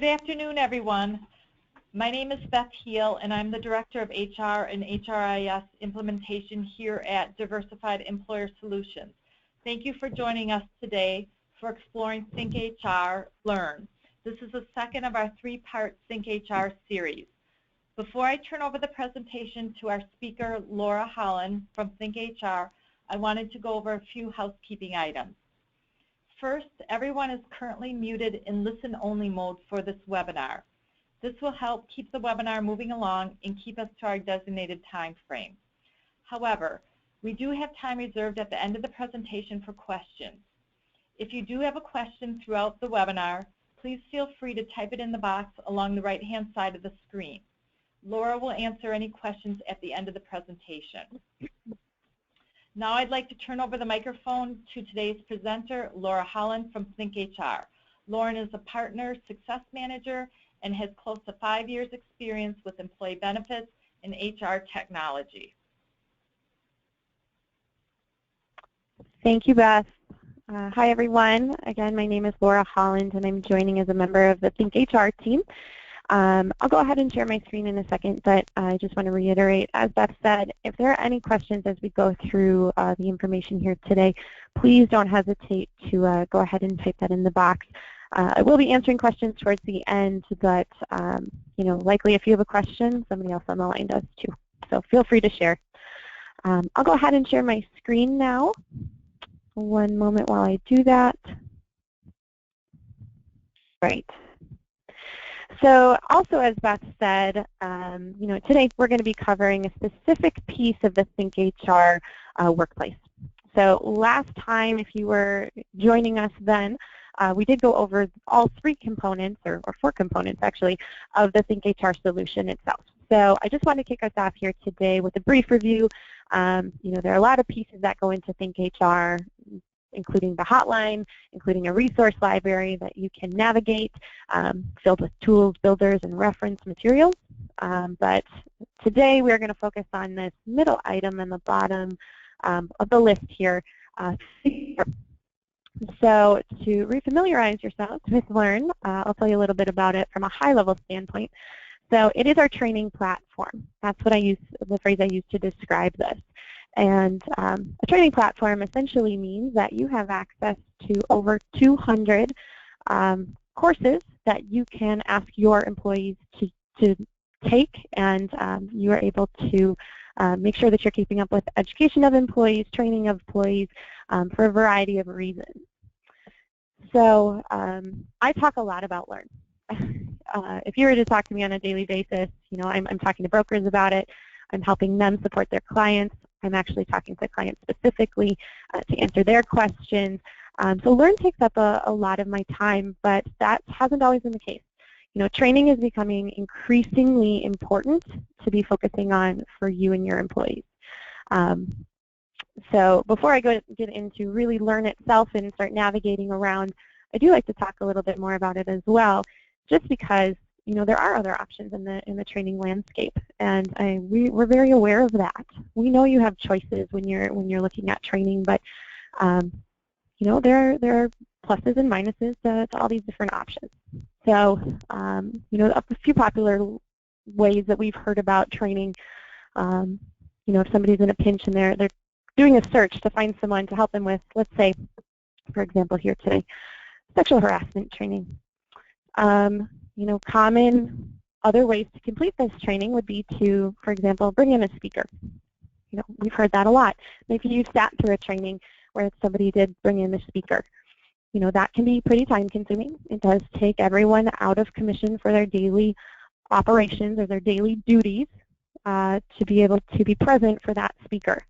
Good afternoon, everyone. My name is Beth Heel, and I'm the Director of HR and HRIS Implementation here at Diversified Employer Solutions. Thank you for joining us today for exploring ThinkHR Learn. This is the second of our three-part ThinkHR series. Before I turn over the presentation to our speaker, Laura Holland from ThinkHR, I wanted to go over a few housekeeping items. First, everyone is currently muted in listen-only mode for this webinar. This will help keep the webinar moving along and keep us to our designated time frame. However, we do have time reserved at the end of the presentation for questions. If you do have a question throughout the webinar, please feel free to type it in the box along the right-hand side of the screen. Laura will answer any questions at the end of the presentation. Now I'd like to turn over the microphone to today's presenter, Laura Holland from ThinkHR. Lauren is a partner success manager and has close to 5 years experience with employee benefits and HR technology. Thank you, Beth. Hi, everyone. Again, my name is Laura Holland, and I'm joining as a member of the ThinkHR team. I'll go ahead and share my screen in a second, but I just want to reiterate, as Beth said, if there are any questions as we go through the information here today, please don't hesitate to go ahead and type that in the box. I will be answering questions towards the end, but likely if you have a question, somebody else on the line does too. So feel free to share. I'll go ahead and share my screen now. One moment while I do that. Right. So also, as Beth said, today we're going to be covering a specific piece of the ThinkHR workplace. So last time, if you were joining us then, we did go over all three components, or four components actually, of the ThinkHR solution itself. So I just want to kick us off here today with a brief review. There are a lot of pieces that go into ThinkHR, including the hotline, including a resource library that you can navigate, filled with tools, builders, and reference materials. But today we're going to focus on this middle item in the bottom of the list here. So to refamiliarize yourselves with Learn, I'll tell you a little bit about it from a high-level standpoint. So it is our training platform. That's what I use, the phrase I use to describe this. And a training platform essentially means that you have access to over 200 courses that you can ask your employees to take, and you are able to make sure that you're keeping up with education of employees, training of employees for a variety of reasons. So I talk a lot about Learn. If you were to talk to me on a daily basis, I'm talking to brokers about it. I'm helping them support their clients. I'm actually talking to clients specifically to answer their questions. So Learn takes up a lot of my time, but that hasn't always been the case. Training is becoming increasingly important to be focusing on for you and your employees. So before I get into really Learn itself and start navigating around, I do like to talk a little bit more about it as well, just because there are other options in the training landscape, and we're very aware of that. We know you have choices when you're looking at training, but there are pluses and minuses to all these different options. So a few popular ways that we've heard about training. If somebody's in a pinch and they're doing a search to find someone to help them with, let's say, for example, here today, sexual harassment training. Common other ways to complete this training would be to, for example, bring in a speaker. We've heard that a lot. Maybe you sat through a training where somebody did bring in a speaker. That can be pretty time-consuming. It does take everyone out of commission for their daily operations or their daily duties to be able to be present for that speaker.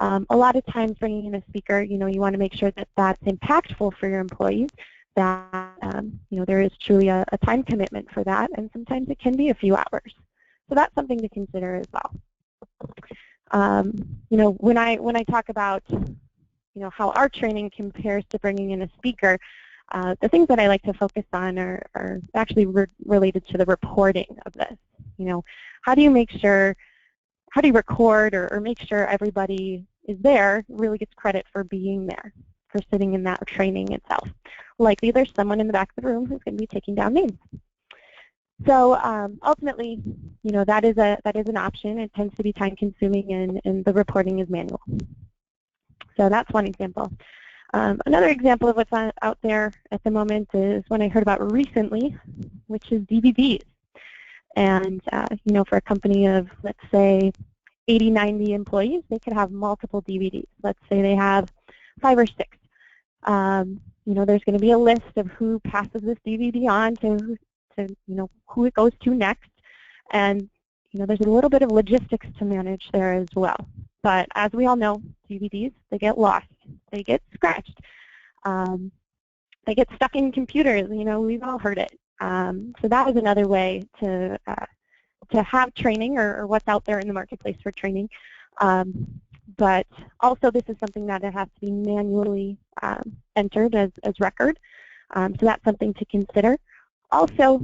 A lot of times bringing in a speaker, you want to make sure that that's impactful for your employees, that there is truly a time commitment for that, and sometimes it can be a few hours. So that's something to consider as well. When I talk about how our training compares to bringing in a speaker, the things that I like to focus on are actually related to the reporting of this. How do you record or make sure everybody is there, really gets credit for being there, for sitting in that training itself? Likely there's someone in the back of the room who's going to be taking down names. So ultimately, that is an option. It tends to be time consuming, and the reporting is manual. So that's one example. Another example of what's out there at the moment is one I heard about recently, which is DVDs. And for a company of, let's say, 80, 90 employees, they could have multiple DVDs. Let's say they have 5 or 6. There's going to be a list of who passes this DVD on to who it goes to next. And there's a little bit of logistics to manage there as well. But as we all know, DVDs, they get lost, they get scratched, they get stuck in computers. We've all heard it. So that is another way to have training, or what's out there in the marketplace for training. But also, this is something that it has to be manually entered as record. So that's something to consider. Also,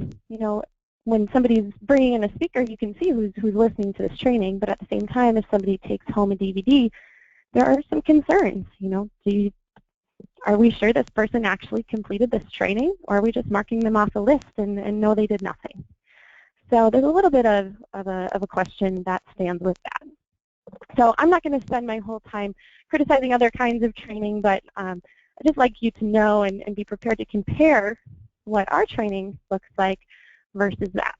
when somebody's bringing in a speaker, you can see who's listening to this training. But at the same time, if somebody takes home a DVD, there are some concerns. Are we sure this person actually completed this training, or are we just marking them off a list and know they did nothing? So there's a little bit of a question that stands with that. So I'm not going to spend my whole time criticizing other kinds of training, but I'd just like you to know and be prepared to compare what our training looks like versus that.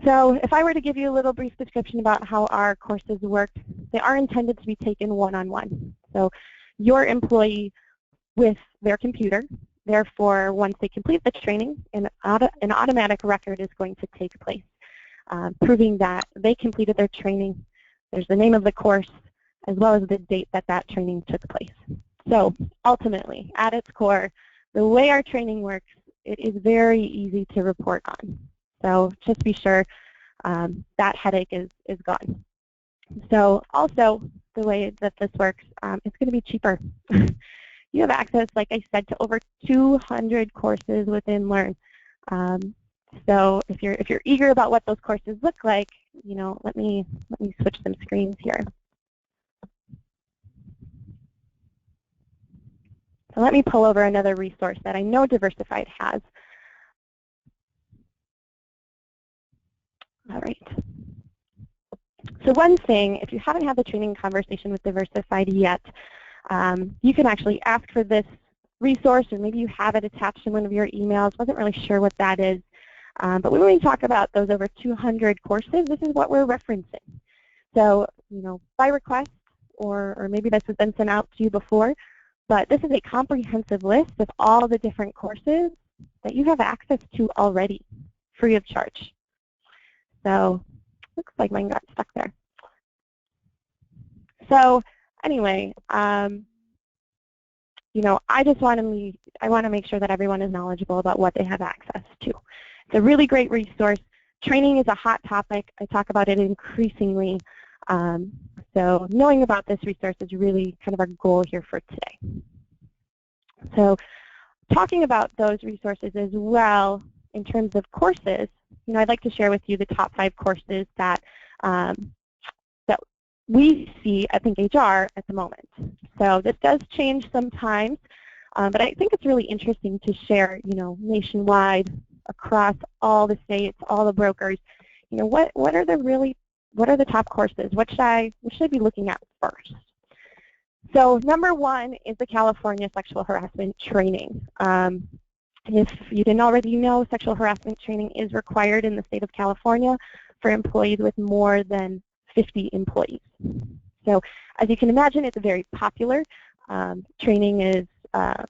So if I were to give you a little brief description about how our courses work, they are intended to be taken one-on-one. So your employee with their computer, therefore once they complete the training, an automatic record is going to take place, proving that they completed their training. There's the name of the course as well as the date that training took place. So ultimately, at its core, the way our training works, it is very easy to report on. So just be sure that headache is gone. So also, the way that this works, it's going to be cheaper. You have access, like I said, to over 200 courses within Learn. So if you're eager about what those courses look like, let me switch some screens here. So let me pull over another resource that I know Diversified has. All right. So one thing, if you haven't had the training conversation with Diversified yet, you can actually ask for this resource, or maybe you have it attached in one of your emails. Wasn't really sure what that is. But when we talk about those over 200 courses, this is what we're referencing. So, by request, or maybe this has been sent out to you before, but this is a comprehensive list of all the different courses that you have access to already, free of charge. So, looks like mine got stuck there. So, anyway, I just want to make sure that everyone is knowledgeable about what they have access to. It's a really great resource. Training is a hot topic. I talk about it increasingly. So knowing about this resource is really kind of our goal here for today. So talking about those resources as well in terms of courses, I'd like to share with you the top 5 courses that that we see at ThinkHR at the moment. So this does change sometimes, but I think it's really interesting to share, nationwide, across all the states, all the brokers, what are the top courses? What should I be looking at first? So number 1 is the California Sexual Harassment Training. If you didn't already know, sexual harassment training is required in the state of California for employees with more than 50 employees. So as you can imagine, it's very popular. Training is a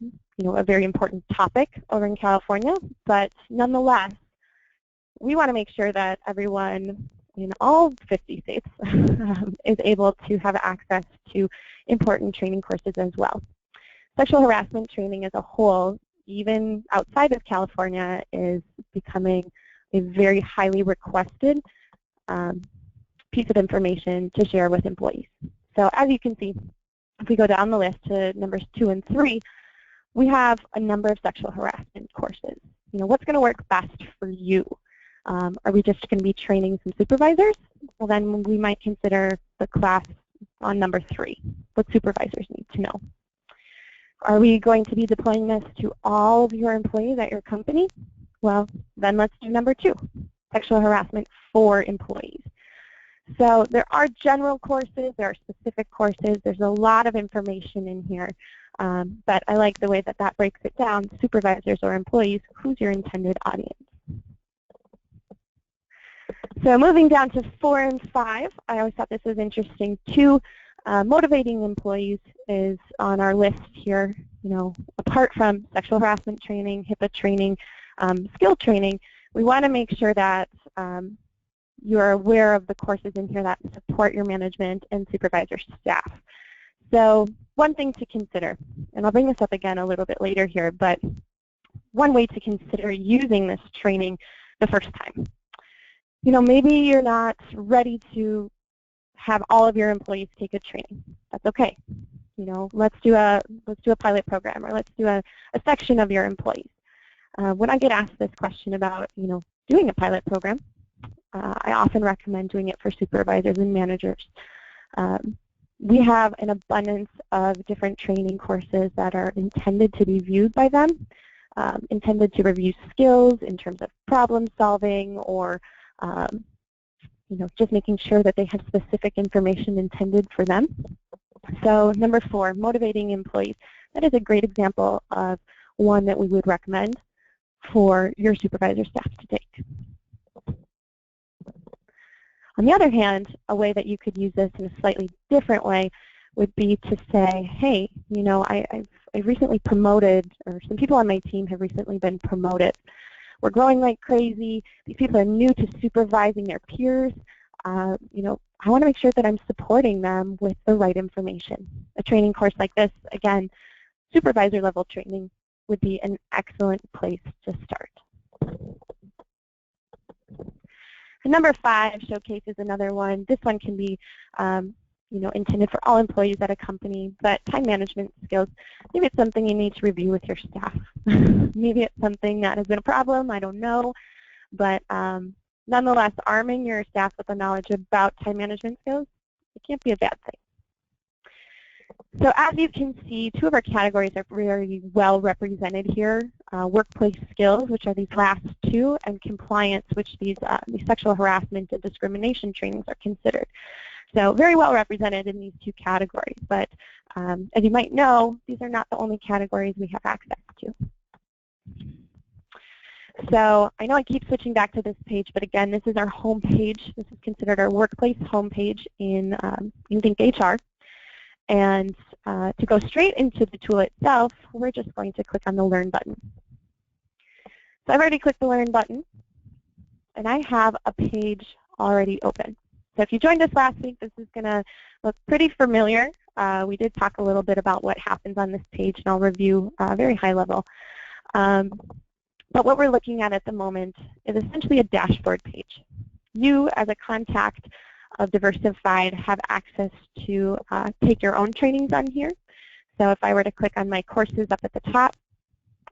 very important topic over in California, but nonetheless, we want to make sure that everyone in all 50 states is able to have access to important training courses as well. Sexual harassment training as a whole, even outside of California, is becoming a very highly requested piece of information to share with employees. So as you can see, if we go down the list to numbers 2 and 3, we have a number of sexual harassment courses. What's going to work best for you? Are we just going to be training some supervisors? Well, then we might consider the class on number 3, what supervisors need to know. Are we going to be deploying this to all of your employees at your company? Well, then let's do number 2, sexual harassment for employees. So there are general courses, there are specific courses, there's a lot of information in here, but I like the way that that breaks it down, supervisors or employees, who's your intended audience. So moving down to 4 and 5, I always thought this was interesting too. Motivating employees is on our list here. You know, apart from sexual harassment training, HIPAA training, skill training, we want to make sure that you're aware of the courses in here that support your management and supervisor staff. So one thing to consider, and I'll bring this up again a little bit later here, but one way to consider using this training the first time. You know, maybe you're not ready to have all of your employees take a training. That's okay. You know, let's do a pilot program, or let's do a section of your employees. When I get asked this question about, you know, doing a pilot program, I often recommend doing it for supervisors and managers. We have an abundance of different training courses that are intended to be viewed by them, intended to review skills in terms of problem solving, or you know, just making sure that they have specific information intended for them. So number 4, motivating employees. That is a great example of one that we would recommend for your supervisor staff to take. On the other hand, a way that you could use this in a slightly different way would be to say, hey, you know, I've recently promoted, or some people on my team have recently been promoted. We're growing like crazy. These people are new to supervising their peers. You know, I want to make sure that I'm supporting them with the right information. A training course like this, again, supervisor level training, would be an excellent place to start. And number 5, showcase is another one. This one can be you know, intended for all employees at a company, but time management skills, maybe it's something you need to review with your staff. Maybe it's something that has been a problem, I don't know, but nonetheless, arming your staff with the knowledge about time management skills, it can't be a bad thing. So as you can see, 2 of our categories are very well represented here. Workplace skills, which are these last 2, and compliance, which these sexual harassment and discrimination trainings are considered. So very well represented in these 2 categories, but as you might know, these are not the only categories we have access to. So I know I keep switching back to this page, but again, this is our home page. This is considered our workplace home page in ThinkHR. And to go straight into the tool itself, we're just going to click on the Learn button. So I've already clicked the Learn button, and I have a page already open. So if you joined us last week, this is going to look pretty familiar. We did talk a little bit about what happens on this page, and I'll review very high level. But what we're looking at the moment is essentially a dashboard page. You, as a contact of Diversified, have access to take your own trainings on here. So if I were to click on my courses up at the top,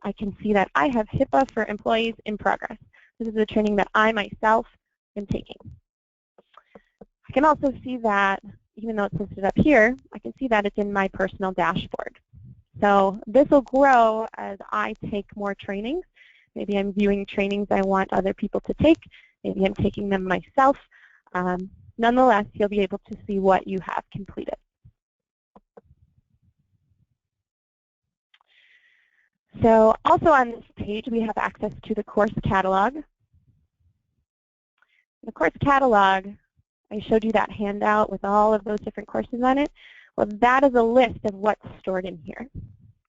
I can see that I have HIPAA for employees in progress. This is a training that I myself am taking. I can also see that, even though it's listed up here, I can see that it's in my personal dashboard. So this will grow as I take more trainings. Maybe I'm viewing trainings I want other people to take. Maybe I'm taking them myself. Nonetheless, you'll be able to see what you have completed. So also on this page, we have access to the course catalog. The course catalog, I showed you that handout with all of those different courses on it. Well, that is a list of what's stored in here.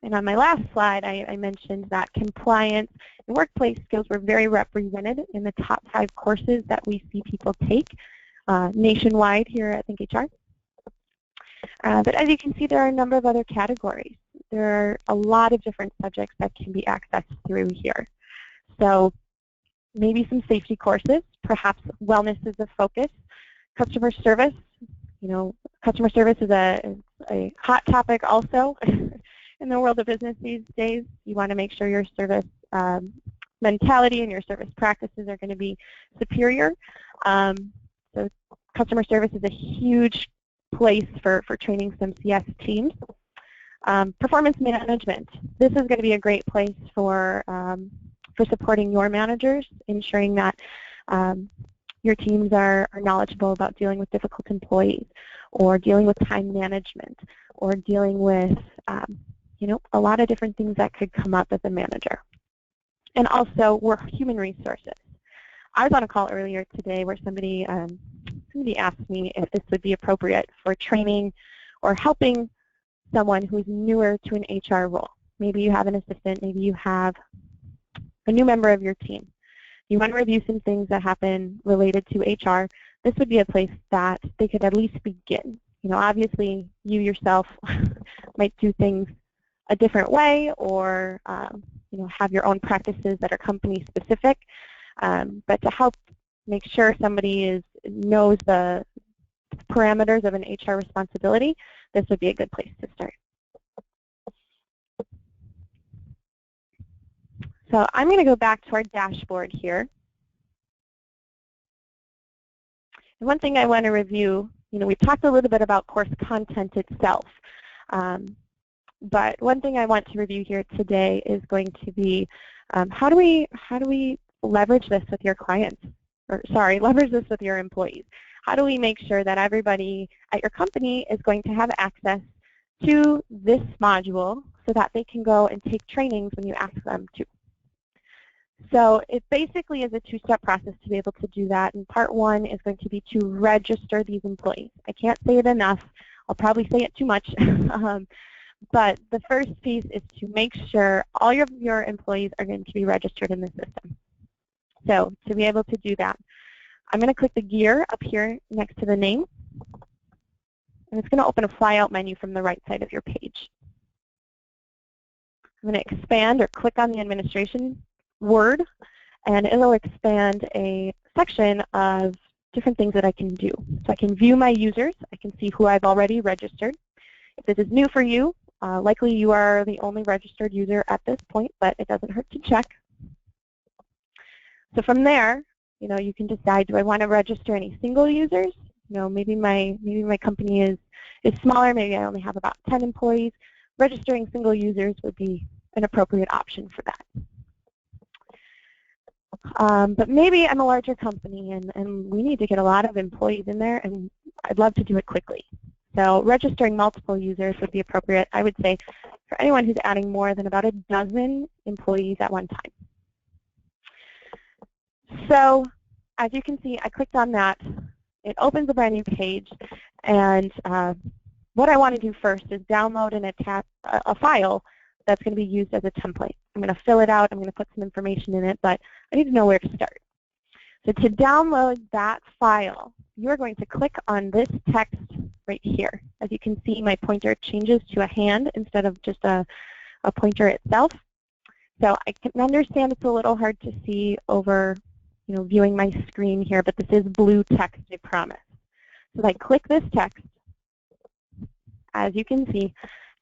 And on my last slide, I mentioned that compliance and workplace skills were very represented in the top 5 courses that we see people take nationwide here at ThinkHR. But as you can see, there are a number of other categories. There are a lot of different subjects that can be accessed through here. So maybe some safety courses, perhaps wellness is a focus, customer service. You know, customer service is a hot topic also in the world of business these days. You want to make sure your service mentality and your service practices are going to be superior. So customer service is a huge place for training some CS teams. Performance management. This is going to be a great place for for supporting your managers, ensuring that your teams are knowledgeable about dealing with difficult employees, or dealing with time management, or dealing with a lot of different things that could come up as a manager. And also, we're human resources. I was on a call earlier today where somebody asked me if this would be appropriate for training or helping someone who's newer to an HR role. Maybe you have an assistant, maybe you have a new member of your team. You want to review some things that happen related to HR. This would be a place that they could at least begin. Obviously, you yourself might do things a different way, or have your own practices that are company specific. But to help make sure somebody knows the parameters of an HR responsibility, this would be a good place to start. So I'm going to go back to our dashboard here. And one thing I want to review, we talked a little bit about course content itself. But one thing I want to review here today is going to be how do we leverage this with your clients? Or sorry, leverage this with your employees. How do we make sure that everybody at your company is going to have access to this module so that they can go and take trainings when you ask them to? So it basically is a two-step process to be able to do that. And part one is going to be to register these employees. I can't say it enough. I'll probably say it too much. But the first piece is to make sure all of your employees are going to be registered in the system. So to be able to do that, I'm going to click the gear up here next to the name. And it's going to open a flyout menu from the right side of your page. I'm going to expand or click on the administration word, and it will expand a section of different things that I can do. So I can view my users. I can see who I've already registered. If this is new for you, likely you are the only registered user at this point, but it doesn't hurt to check. So from there, you can decide, do I want to register any single users? Maybe my company is smaller. Maybe I only have about 10 employees. Registering single users would be an appropriate option for that. But maybe I'm a larger company and we need to get a lot of employees in there, and I'd love to do it quickly. So registering multiple users would be appropriate, I would say, for anyone who's adding more than about a dozen employees at one time. So as you can see, I clicked on that. It opens a brand new page, and what I want to do first is download and attach a file that's going to be used as a template. I'm going to fill it out. I'm going to put some information in it, but I need to know where to start. So to download that file, you're going to click on this text right here. As you can see, my pointer changes to a hand instead of just a pointer itself. So I can understand it's a little hard to see over viewing my screen here, but this is blue text, I promise. So I click this text. As you can see,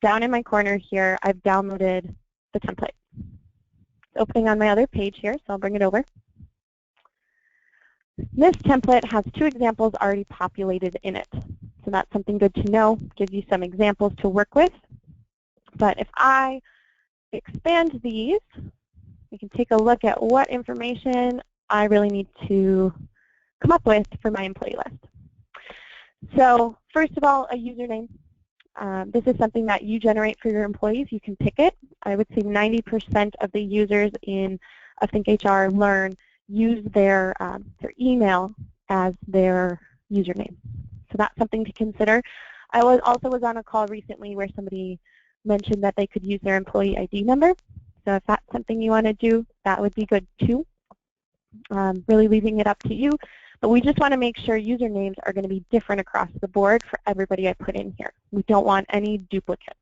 down in my corner here, I've downloaded the template. It's opening on my other page here, so I'll bring it over. This template has two examples already populated in it. So that's something good to know, gives you some examples to work with. But if I expand these, we can take a look at what information I really need to come up with for my employee list. So first of all, a username. This is something that you generate for your employees. You can pick it. I would say 90% of the users in ThinkHR Learn use their email as their username. So that's something to consider. I also was on a call recently where somebody mentioned that they could use their employee ID number. So if that's something you want to do, that would be good too. Really leaving it up to you. But we just want to make sure usernames are going to be different across the board for everybody I put in here. We don't want any duplicates.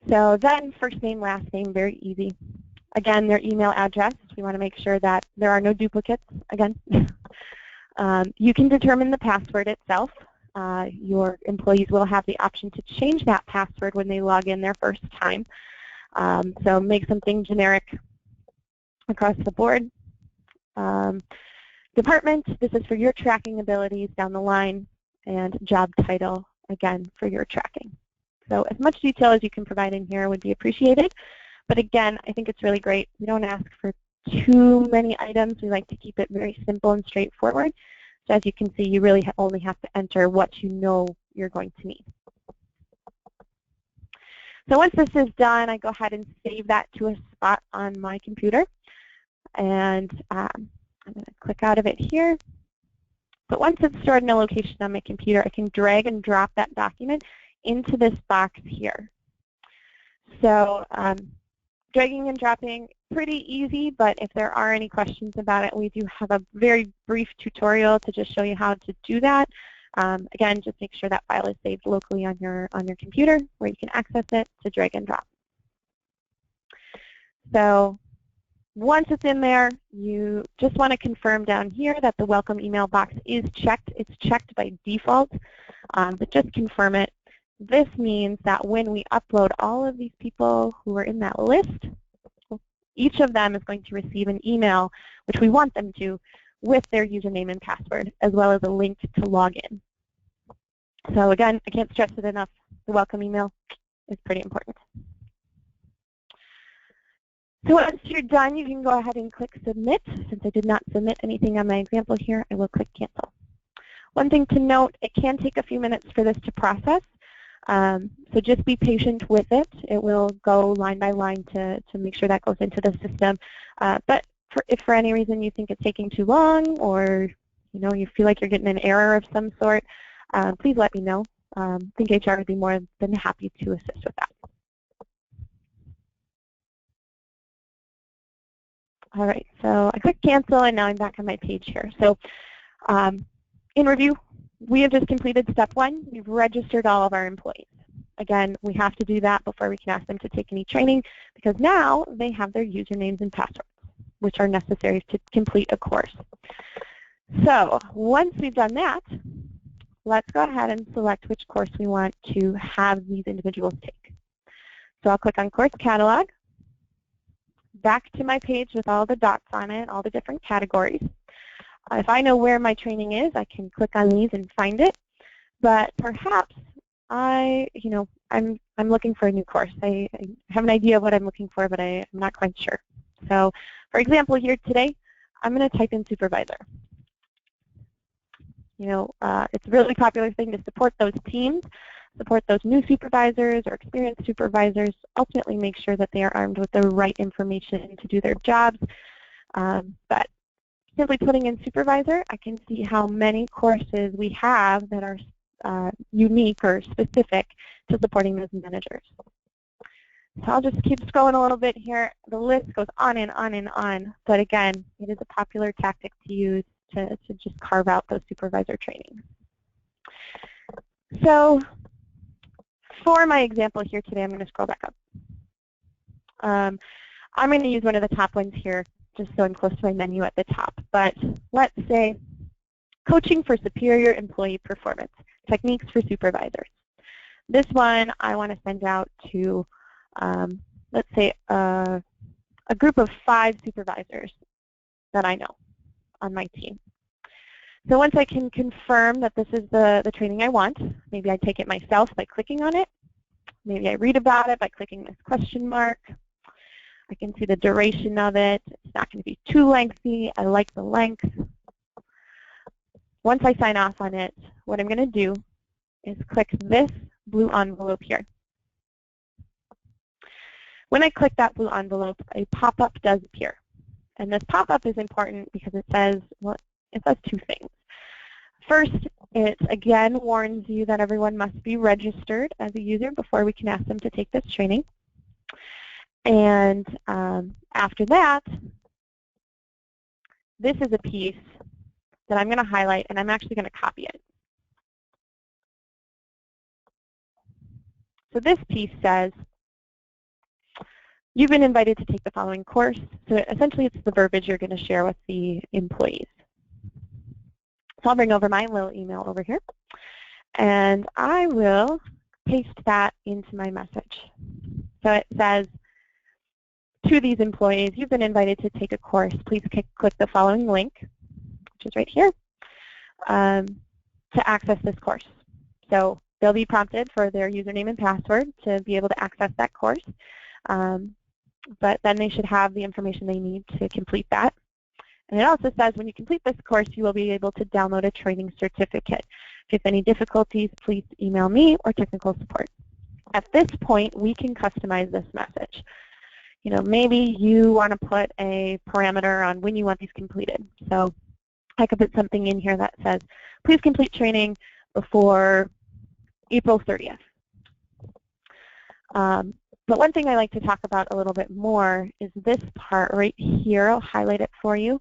So then first name, last name, very easy. Again, their email address. We want to make sure that there are no duplicates, again. You can determine the password itself. Your employees will have the option to change that password when they log in their first time. So make something generic across the board. Department, this is for your tracking abilities down the line, and job title, again, for your tracking. So as much detail as you can provide in here would be appreciated, But again, I think it's really great. We don't ask for too many items. We like to keep it very simple and straightforward. So as you can see, you really only have to enter what you know you're going to need. So once this is done, I go ahead and save that to a spot on my computer. And I'm going to click out of it here. But once it's stored in a location on my computer, I can drag and drop that document into this box here. So dragging and dropping, pretty easy, but if there are any questions about it, we do have a very brief tutorial to just show you how to do that. Again, just make sure that file is saved locally on your computer where you can access it to drag and drop. So once it's in there, you just want to confirm down here that the welcome email box is checked. It's checked by default, but just confirm it. This means that when we upload all of these people who are in that list, each of them is going to receive an email, which we want them to, with their username and password, as well as a link to log in. So again, I can't stress it enough. The welcome email is pretty important. So once you're done, you can go ahead and click Submit. Since I did not submit anything on my example here, I will click Cancel. One thing to note, it can take a few minutes for this to process. So just be patient with it. It will go line by line to make sure that goes into the system. But if for any reason you think it's taking too long, or you feel like you're getting an error of some sort, please let me know. ThinkHR would be more than happy to assist with that. All right, so I click Cancel, and now I'm back on my page here. So in review, we have just completed step 1. We've registered all of our employees. Again, we have to do that before we can ask them to take any training, because now they have their usernames and passwords, which are necessary to complete a course. So once we've done that, let's go ahead and select which course we want to have these individuals take. So I'll click on Course Catalog, back to my page with all the dots on it, all the different categories. If I know where my training is, I can click on these and find it. But perhaps I'm looking for a new course. I have an idea of what I'm looking for, but I'm not quite sure. So for example, here today, I'm going to type in supervisor. It's a really popular thing to support those teams, support those new supervisors or experienced supervisors, ultimately make sure that they are armed with the right information to do their jobs. But simply putting in supervisor, I can see how many courses we have that are unique or specific to supporting those managers. So I'll just keep scrolling a little bit here. The list goes on and on and on, but again, it is a popular tactic to use to just carve out those supervisor trainings. So for my example here today, I'm going to scroll back up. I'm going to use one of the top ones here, just so I'm close to my menu at the top. But let's say coaching for superior employee performance, techniques for supervisors. This one I want to send out to, let's say, a group of 5 supervisors that I know on my team. So once I can confirm that this is the training I want, maybe I take it myself by clicking on it. Maybe I read about it by clicking this question mark. I can see the duration of it. It's not going to be too lengthy. I like the length. Once I sign off on it, what I'm going to do is click this blue envelope here. When I click that blue envelope, a pop-up does appear. And this pop-up is important because it says, well, it says 2 things. First, it again warns you that everyone must be registered as a user before we can ask them to take this training. And after that, this is a piece that I'm going to highlight, and I'm actually going to copy it. So this piece says, you've been invited to take the following course. So essentially, it's the verbiage you're going to share with the employees. So I'll bring over my little email over here, and I will paste that into my message. So it says, to these employees, you've been invited to take a course. Please click the following link, which is right here, to access this course. So they'll be prompted for their username and password to be able to access that course. but then they should have the information they need to complete that. And it also says when you complete this course, you will be able to download a training certificate. If you have any difficulties, please email me or technical support. At this point, we can customize this message. You know, maybe you want to put a parameter on when you want these completed. So I could put something in here that says, please complete training before April 30th. But one thing I like to talk about a little bit more is this part right here. I'll highlight it for you.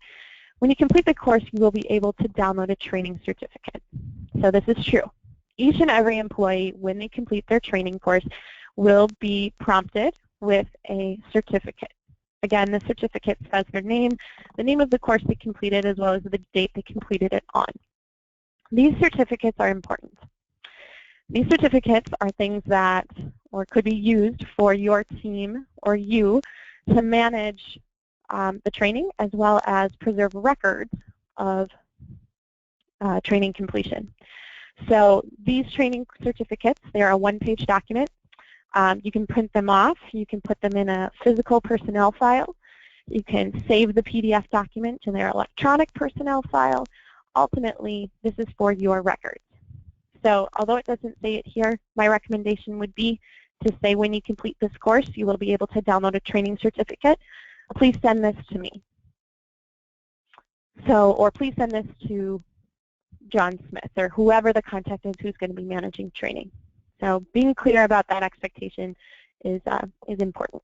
When you complete the course, you will be able to download a training certificate. So this is true. Each and every employee, when they complete their training course, will be prompted with a certificate. Again, the certificate says their name, the name of the course they completed, as well as the date they completed it on. These certificates are important. These certificates are things that or could be used for your team or you to manage the training as well as preserve records of training completion. So these training certificates, they are a one-page document. You can print them off. You can put them in a physical personnel file. You can save the PDF document in their electronic personnel file. Ultimately, this is for your records. So although it doesn't say it here, my recommendation would be to say when you complete this course, you will be able to download a training certificate. Please send this to me. So, or please send this to John Smith or whoever the contact is who's going to be managing training. So being clear about that expectation is important.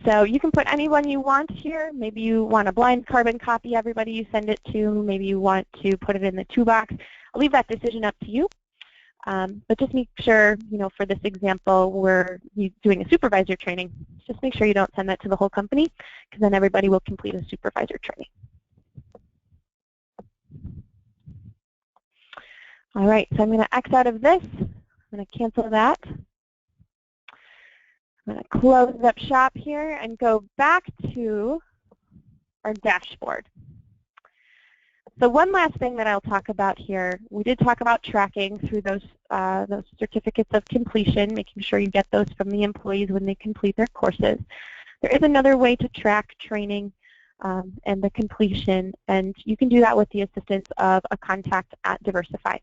So you can put anyone you want here. Maybe you want a blind carbon copy everybody you send it to. Maybe you want to put it in the toolbox. I'll leave that decision up to you. But just make sure, you know, for this example, we're doing a supervisor training. Just make sure you don't send that to the whole company, because then everybody will complete a supervisor training. All right, so I'm going to X out of this. I'm going to cancel that. I'm going to close up shop here and go back to our dashboard. So one last thing that I'll talk about here, we did talk about tracking through those certificates of completion, making sure you get those from the employees when they complete their courses. There is another way to track training and the completion, and you can do that with the assistance of a contact at Diversified.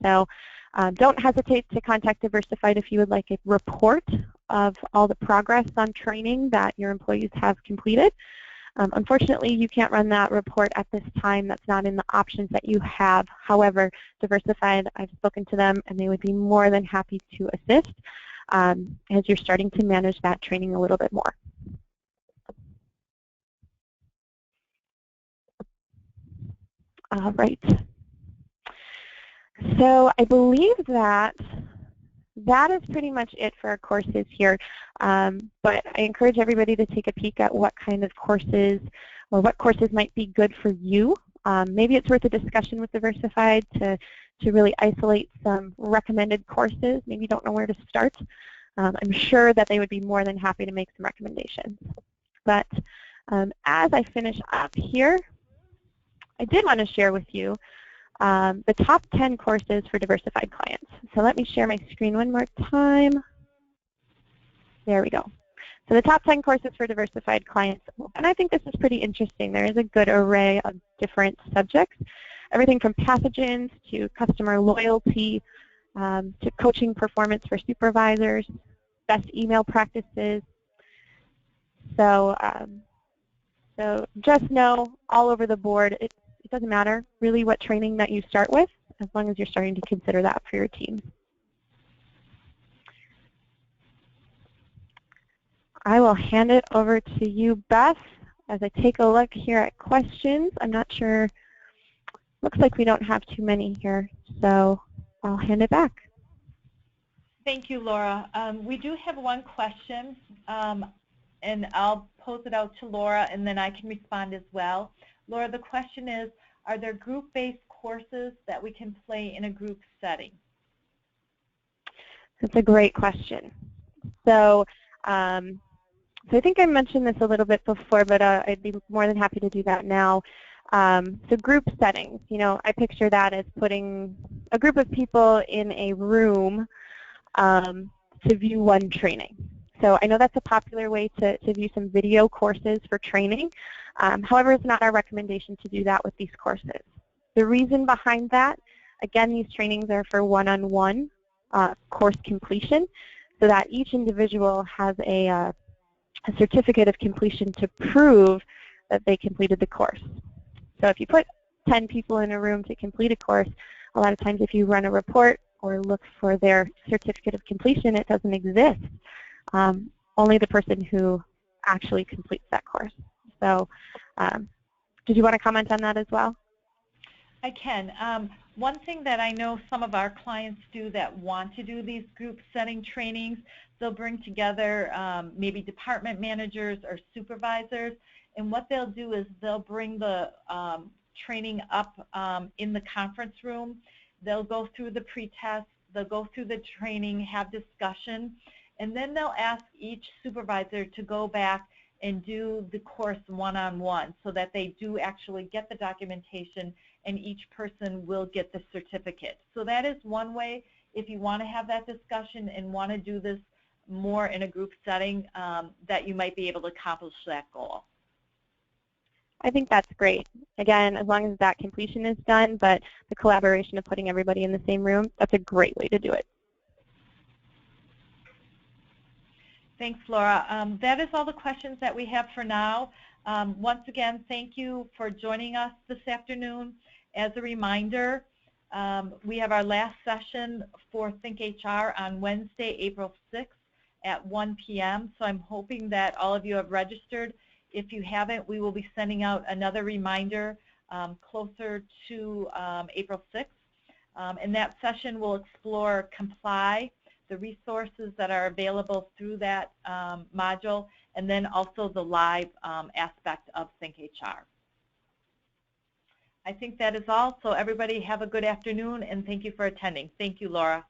So don't hesitate to contact Diversified if you would like a report of all the progress on training that your employees have completed. Unfortunately, you can't run that report at this time. That's not in the options that you have. However, Diversified, I've spoken to them, and they would be more than happy to assist as you're starting to manage that training a little bit more. All right. So I believe that is pretty much it for our courses here. But I encourage everybody to take a peek at what kind of courses or what courses might be good for you. Maybe it's worth a discussion with Diversified to really isolate some recommended courses. Maybe you don't know where to start. I'm sure that they would be more than happy to make some recommendations. But as I finish up here, I did want to share with you the top 10 courses for Diversified clients. So let me share my screen one more time. There we go. So the top 10 courses for Diversified clients, and I think this is pretty interesting. There is a good array of different subjects, everything from pathogens to customer loyalty to coaching performance for supervisors, best email practices. So, so just know all over the board, it doesn't matter really what training that you start with, as long as you're starting to consider that for your team. I will hand it over to you, Beth, as I take a look here at questions. I'm not sure, looks like we don't have too many here, so I'll hand it back. Thank you, Laura. We do have one question, and I'll pose it out to Laura, and then I can respond as well. Laura, the question is, are there group-based courses that we can play in a group setting? That's a great question. So, so I think I mentioned this a little bit before, but I'd be more than happy to do that now. So group settings, you know, I picture that as putting a group of people in a room to view one training. So I know that's a popular way to view some video courses for training. However, it's not our recommendation to do that with these courses. The reason behind that, again, these trainings are for one-on-one course completion, so that each individual has a certificate of completion to prove that they completed the course. So if you put 10 people in a room to complete a course, a lot of times if you run a report or look for their certificate of completion, it doesn't exist. Only the person who actually completes that course. So did you want to comment on that as well? I can. One thing that I know some of our clients do that want to do these group setting trainings, they'll bring together maybe department managers or supervisors, and what they'll do is they'll bring the training up in the conference room. They'll go through the pre-test, they'll go through the training, have discussion, and then they'll ask each supervisor to go back and do the course one-on-one so that they do actually get the documentation and each person will get the certificate. So that is one way if you want to have that discussion and want to do this more in a group setting that you might be able to accomplish that goal. I think that's great. Again, as long as that completion is done, but the collaboration of putting everybody in the same room, that's a great way to do it. Thanks, Laura. That is all the questions that we have for now. Once again, thank you for joining us this afternoon. As a reminder, we have our last session for ThinkHR on Wednesday, April 6th at 1 p.m. So I'm hoping that all of you have registered. If you haven't, we will be sending out another reminder closer to April 6th. And that session will explore Comply, the resources that are available through that module, and then also the live aspect of ThinkHR. I think that is all, so everybody have a good afternoon, and thank you for attending. Thank you, Laura.